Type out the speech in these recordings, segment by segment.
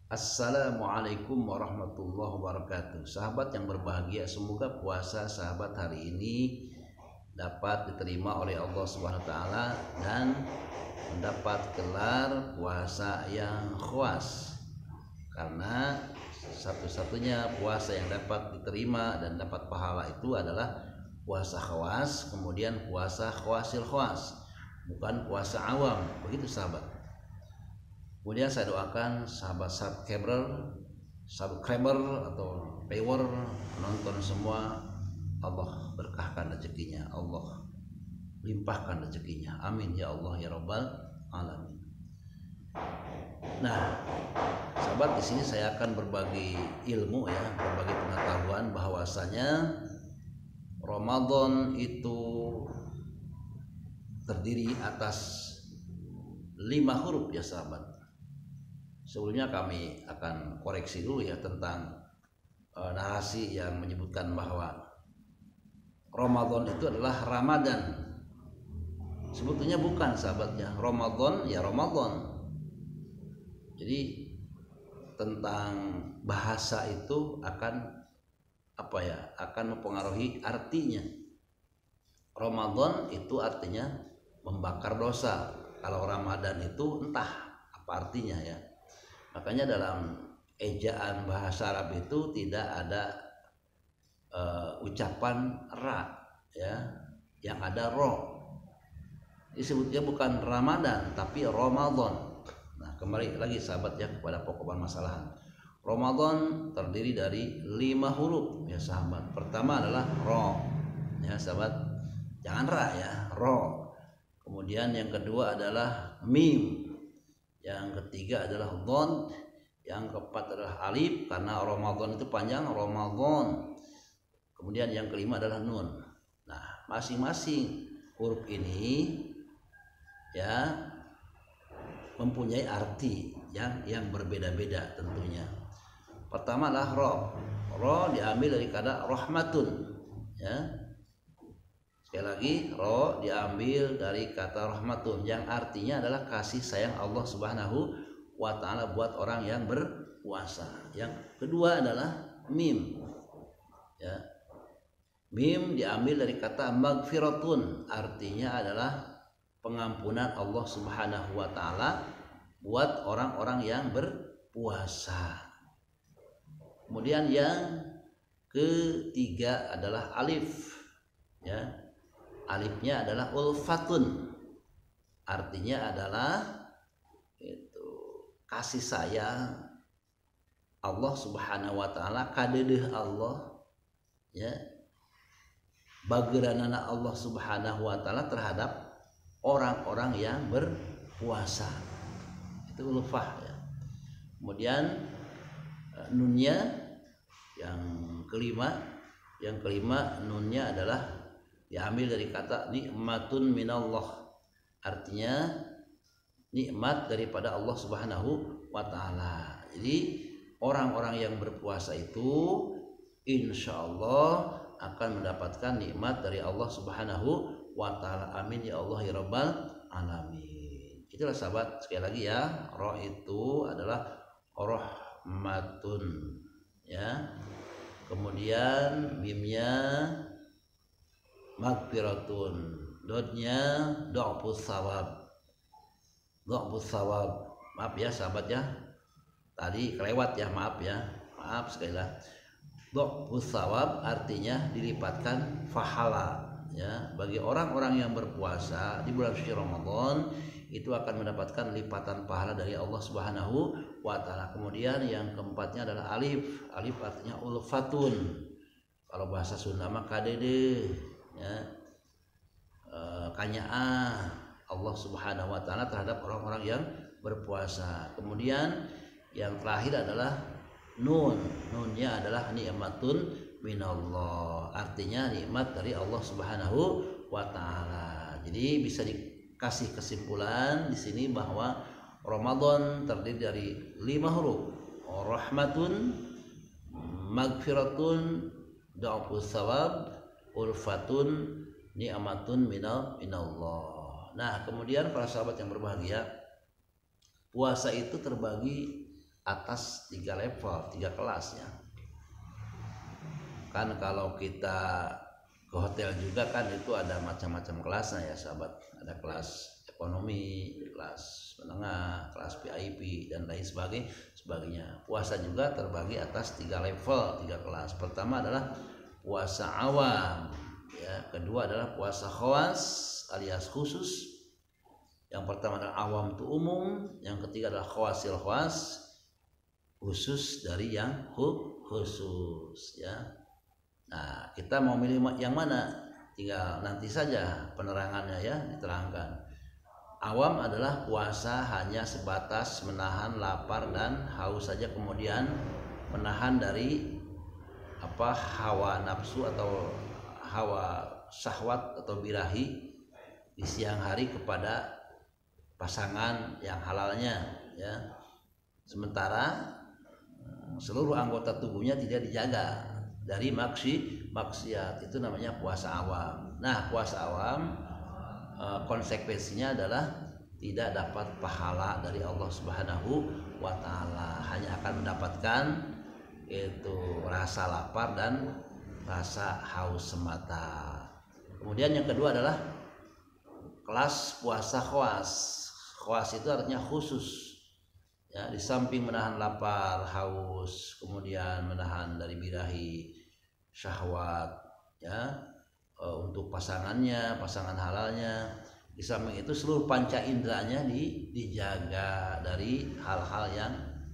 Assalamualaikum warahmatullahi wabarakatuh. Sahabat yang berbahagia, semoga puasa sahabat hari ini dapat diterima oleh Allah Subhanahu wa taala dan mendapat gelar puasa yang khuas. Karena satu-satunya puasa yang dapat diterima dan dapat pahala itu adalah puasa khawas, kemudian puasa khawasil khawas, bukan puasa awam. Begitu sahabat. Kemudian saya doakan sahabat subscriber atau viewer, penonton semua, Allah berkahkan rezekinya, Allah limpahkan rezekinya. Amin ya Allah ya Rabbal alamin. Nah, sahabat, di sini saya akan berbagi ilmu ya, berbagi pengetahuan bahwasanya Ramadan itu terdiri atas 5 huruf ya sahabat. Sebelumnya kami akan koreksi dulu ya tentang narasi yang menyebutkan bahwa Ramadan itu adalah Ramadan. Sebetulnya bukan sahabatnya. Ramadan ya Ramadan. Jadi tentang bahasa itu akan akan mempengaruhi artinya. Ramadan itu artinya membakar dosa. Kalau Ramadan itu entah apa artinya ya. Makanya dalam ejaan bahasa Arab itu tidak ada ucapan ra ya, yang ada ro. Disebutnya bukan Ramadan tapi Ramadan. Nah, kembali lagi sahabat ya kepada pokok permasalahan. Ramadan terdiri dari 5 huruf ya sahabat. Pertama adalah ro ya sahabat, jangan ra ya, ro. Kemudian yang kedua adalah mim, yang ketiga adalah dhad, yang keempat adalah alif karena Ramadan itu panjang, Ramadan. Kemudian yang kelima adalah nun. Nah, masing-masing huruf ini ya mempunyai arti yang berbeda-beda tentunya. Pertama adalah ro. Ro diambil dari kata rahmatun ya. Sekali lagi, ro diambil dari kata rahmatun yang artinya adalah kasih sayang Allah Subhanahu wa taala buat orang yang berpuasa. Yang kedua adalah mim. Ya. Mim diambil dari kata magfiratun, artinya adalah pengampunan Allah Subhanahu wa taala buat orang-orang yang berpuasa. Kemudian yang ketiga adalah alif. Ya. Alifnya adalah ulfatun, artinya adalah itu kasih sayang Allah Subhanahu wa taala, kadedeh Allah ya, bageranana Allah Subhanahu wa taala terhadap orang-orang yang berpuasa. Itu ulfah ya. Kemudian nunnya yang kelima nunnya adalah diambil dari kata nikmatun minallah, artinya nikmat daripada Allah Subhanahu wa taala. Jadi orang-orang yang berpuasa itu insya Allah akan mendapatkan nikmat dari Allah Subhanahu wa taala. Amin ya Allah ya Rabbal alamin. Itulah sahabat, sekali lagi ya, roh itu adalah rahmatun ya. Kemudian mimnya magfiratun, dotnya dha'fus sawab. Maaf ya sahabat ya, tadi kelewat ya, maaf sekali lagi. Dha'fus sawab artinya dilipatkan pahala ya. Bagi orang-orang yang berpuasa di bulan suci Ramadan itu akan mendapatkan lipatan pahala dari Allah Subhanahu wa taala. Kemudian yang keempatnya adalah alif. Alif artinya ulfatun. Kalau bahasa Sunda mah kadede ya, kanyaa Allah Subhanahu wa taala terhadap orang-orang yang berpuasa. Kemudian yang terakhir adalah nun. Nunnya adalah nikmatun minallah, artinya nikmat dari Allah Subhanahu wa taala. Jadi bisa dikasih kesimpulan di sini bahwa Ramadan terdiri dari 5 huruf. Rahmatun, magfiratun, dha'fus sawab, ulfatun, ni'matun minallah. Nah, kemudian para sahabat yang berbahagia, puasa itu terbagi atas 3 level, 3 kelas ya. Kan kalau kita ke hotel juga kan itu ada macam-macam kelasnya ya sahabat. Ada kelas ekonomi, kelas menengah, kelas VIP dan lain sebagainya. Puasa juga terbagi atas 3 level, 3 kelas. Pertama adalah puasa awam ya, kedua adalah puasa khawas alias khusus. Yang pertama adalah awam itu umum, yang ketiga adalah khawasil khawas, khusus dari yang khusus ya. Nah, kita mau milih yang mana? Tinggal nanti saja penerangannya ya diterangkan. Awam adalah puasa hanya sebatas menahan lapar dan haus saja, kemudian menahan dari hawa nafsu atau hawa syahwat atau birahi di siang hari kepada pasangan yang halalnya ya. Sementara seluruh anggota tubuhnya tidak dijaga dari maksiat, itu namanya puasa awam. Nah, puasa awam konsekuensinya adalah tidak dapat pahala dari Allah Subhanahu wa taala, hanya akan mendapatkan itu rasa lapar dan rasa haus semata. Kemudian yang kedua adalah kelas puasa khawas. Khawas itu artinya khusus ya, di samping menahan lapar, haus, kemudian menahan dari birahi, syahwat ya, untuk pasangan halalnya. Di samping itu seluruh panca inderanya dijaga dari hal-hal yang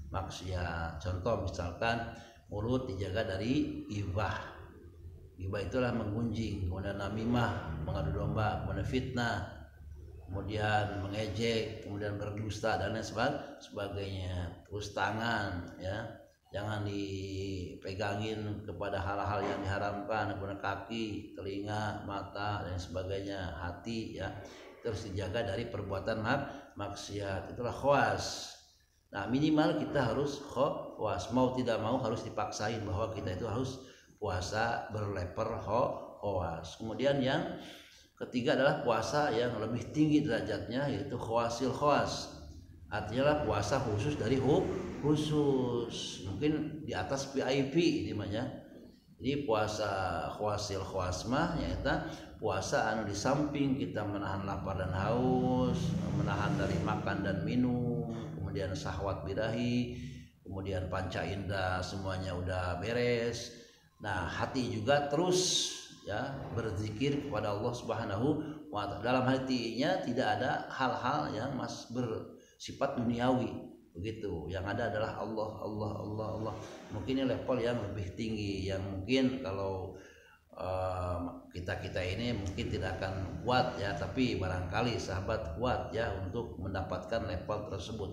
maksiat. Contoh misalkan mulut dijaga dari ghibah. Ghibah itulah menggunjing, kemudian namimah, mengadu domba, kemudian fitnah, kemudian mengejek, kemudian berdusta dan lain sebagainya. Terus tangan ya, jangan dipegangin kepada hal-hal yang diharamkan, kemudian kaki, telinga, mata dan sebagainya, hati ya, terus dijaga dari perbuatan maksiat. Itulah khawas. Nah, minimal kita harus khawas, mau tidak mau harus dipaksain bahwa kita itu harus puasa berlevel khawas. Kemudian yang ketiga adalah puasa yang lebih tinggi derajatnya, yaitu khawasil khawas. Artinya puasa khusus dari khusus, mungkin di atas VIP namanya. Jadi puasa khawasil khawas mah yaitu puasa anu di samping kita menahan lapar dan haus, menahan dari makan dan minum, kemudian syahwat birahi, kemudian panca indera semuanya udah beres. Nah, hati juga terus ya berzikir kepada Allah Subhanahu wa taala. Dalam hatinya tidak ada hal-hal yang bersifat duniawi begitu. Yang ada adalah Allah. Mungkin ini level yang lebih tinggi, yang mungkin kalau kita ini mungkin tidak akan kuat ya, tapi barangkali sahabat kuat ya untuk mendapatkan level tersebut.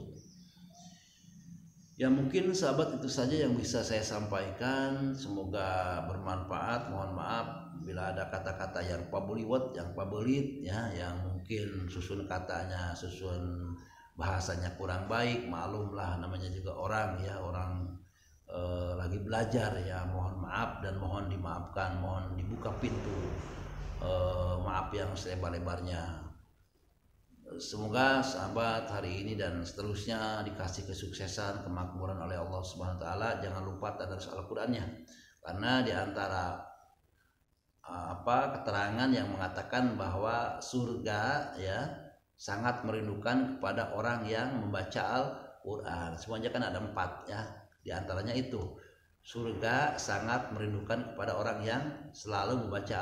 Ya, mungkin sahabat itu saja yang bisa saya sampaikan, semoga bermanfaat. Mohon maaf bila ada kata-kata yang pabuliwat, yang pabelit ya, yang mungkin susun katanya, susun bahasanya kurang baik, maklumlah namanya juga orang ya, orang lagi belajar ya. Mohon maaf dan mohon dimaafkan, mohon dibuka pintu maaf yang selebar-lebarnya. Semoga sahabat hari ini dan seterusnya dikasih kesuksesan, kemakmuran oleh Allah Subhanahu wa taala. Jangan lupa tadarus Al-Qur'annya, karena di antara keterangan yang mengatakan bahwa surga ya sangat merindukan kepada orang yang membaca Al-Qur'an. Semuanya kan ada 4 ya. Di antaranya itu surga sangat merindukan kepada orang yang selalu membaca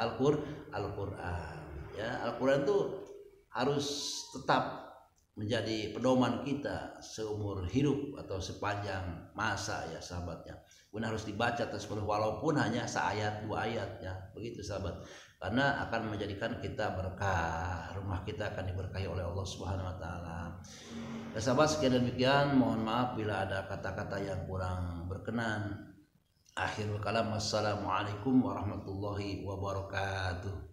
Al-Qur'an. Ya, Al-Qur'an itu harus tetap menjadi pedoman kita seumur hidup atau sepanjang masa ya sahabatnya. Benar harus dibaca terus walaupun hanya seayat 2 ayat ya, begitu sahabat. Karena akan menjadikan kita berkah, rumah kita akan diberkahi oleh Allah Subhanahu wa taala. Ya sahabat, sekian demikian, mohon maaf bila ada kata-kata yang kurang berkenan. Akhirul kalam, wassalamualaikum warahmatullahi wabarakatuh.